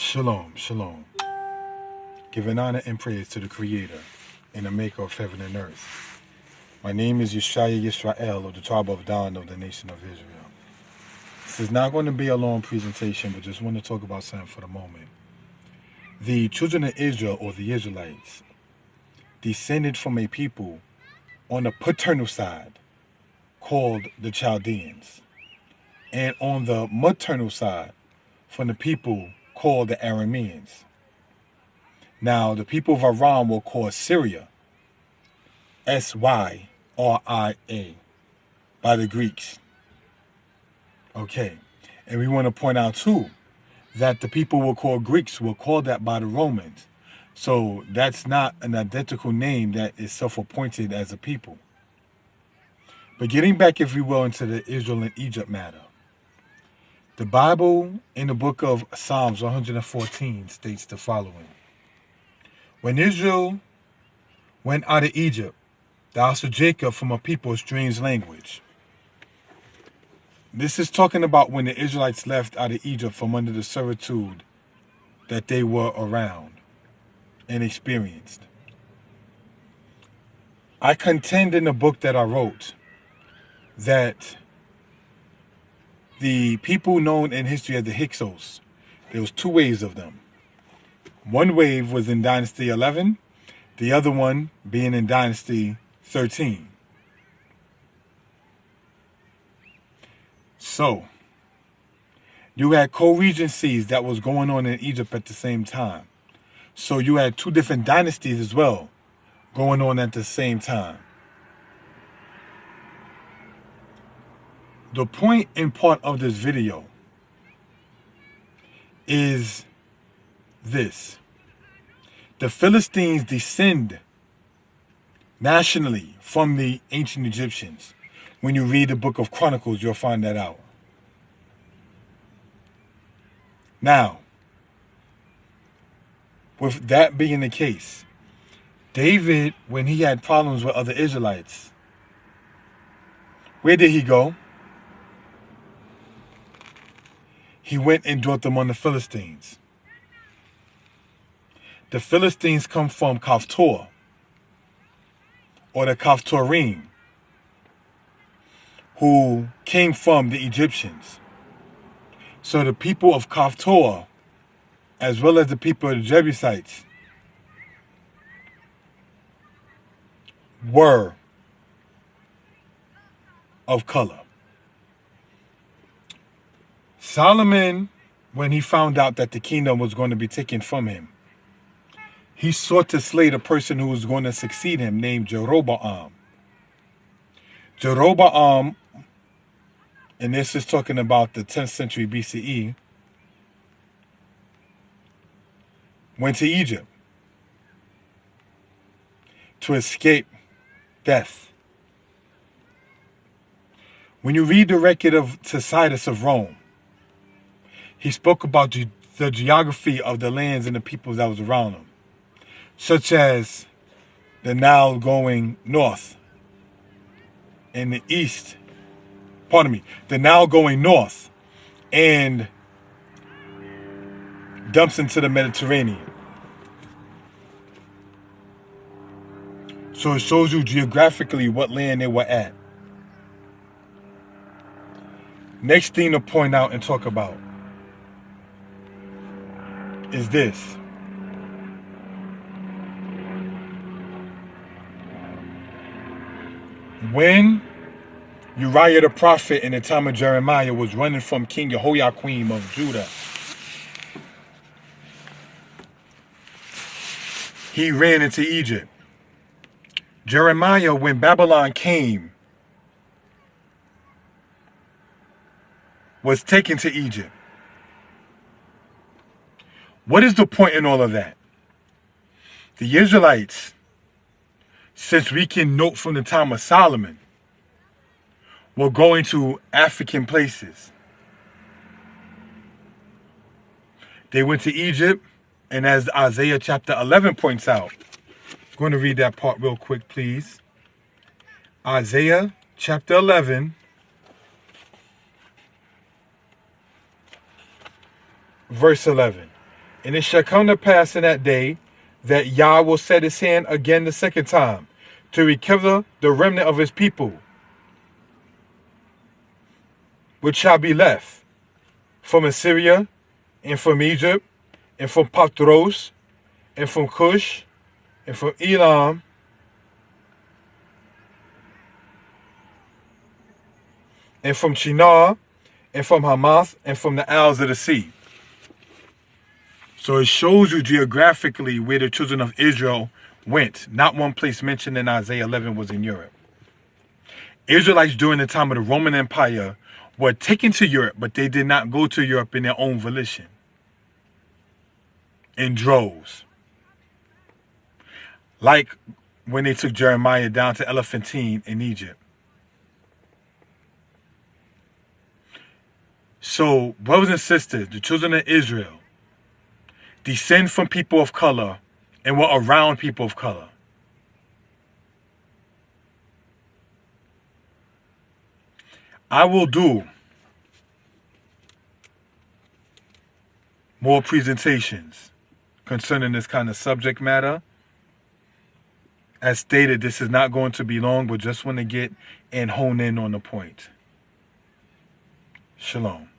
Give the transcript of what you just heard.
Shalom, shalom. Giving honor and praise to the Creator and the Maker of heaven and earth. My name is Yeshaya Yisrael of the tribe of Dan of the nation of Israel. This is not going to be a long presentation, but just want to talk about something for the moment. The children of Israel, or the Israelites, descended from a people on the paternal side called the Chaldeans, and on the maternal side from the people called the Arameans. Now, the people of Aram were called Syria, Syria, by the Greeks. Okay, and we want to point out too that the people were called Greeks were called that by the Romans. So that's not an identical name that is self-appointed as a people. But getting back, if you will, into the Israel and Egypt matter, the Bible in the book of Psalms 114 states the following. When Israel went out of Egypt, the house of Jacob from a people of strange language. This is talking about when the Israelites left out of Egypt from under the servitude that they were around and experienced. I contend in the book that I wrote that the people known in history as the Hyksos, there was two waves of them. One wave was in Dynasty 11, the other one being in Dynasty 13. So, you had co-regencies that was going on in Egypt at the same time. So you had two different dynasties as well going on at the same time. The point and part of this video is this. The Philistines descend nationally from the ancient Egyptians. When you read the book of Chronicles, you'll find that out. Now, with that being the case, David, when he had problems with other Israelites, where did he go? He went and dwelt among the Philistines. The Philistines come from Kaftor, or the Kaftorim, who came from the Egyptians. So the people of Kaftor, as well as the people of the Jebusites, were of color. Solomon, when he found out that the kingdom was going to be taken from him, he sought to slay the person who was going to succeed him, named Jeroboam. Jeroboam, and this is talking about the 10th century BCE, went to Egypt to escape death. When you read the record of Tacitus of Rome, he spoke about the geography of the lands and the peoples that was around him, such as the Nile going north and the east, the Nile going north and dumps into the Mediterranean. So it shows you geographically what land they were at. Next thing to point out and talk about is this. When Uriah the prophet in the time of Jeremiah was running from King Jehoiakim of Judah, he ran into Egypt. Jeremiah, when Babylon came, was taken to Egypt. What is the point in all of that? The Israelites, since we can note from the time of Solomon, were going to African places. They went to Egypt, and as Isaiah chapter 11 points out, I'm going to read that part real quick, please. Isaiah chapter 11, verse 11. And it shall come to pass in that day that Yah will set his hand again the second time to recover the remnant of his people, which shall be left from Assyria, and from Egypt, and from Pathros, and from Cush, and from Elam, and from Shinar, and from Hamath, and from the Isles of the sea. So it shows you geographically where the children of Israel went. Not one place mentioned in Isaiah 11 was in Europe. Israelites during the time of the Roman Empire were taken to Europe, but they did not go to Europe in their own volition. In droves. Like when they took Jeremiah down to Elephantine in Egypt. So, brothers and sisters, the children of Israel descend from people of color and were around people of color. I will do more presentations concerning this kind of subject matter. As stated, this is not going to be long, but just want to get and hone in on the point. Shalom.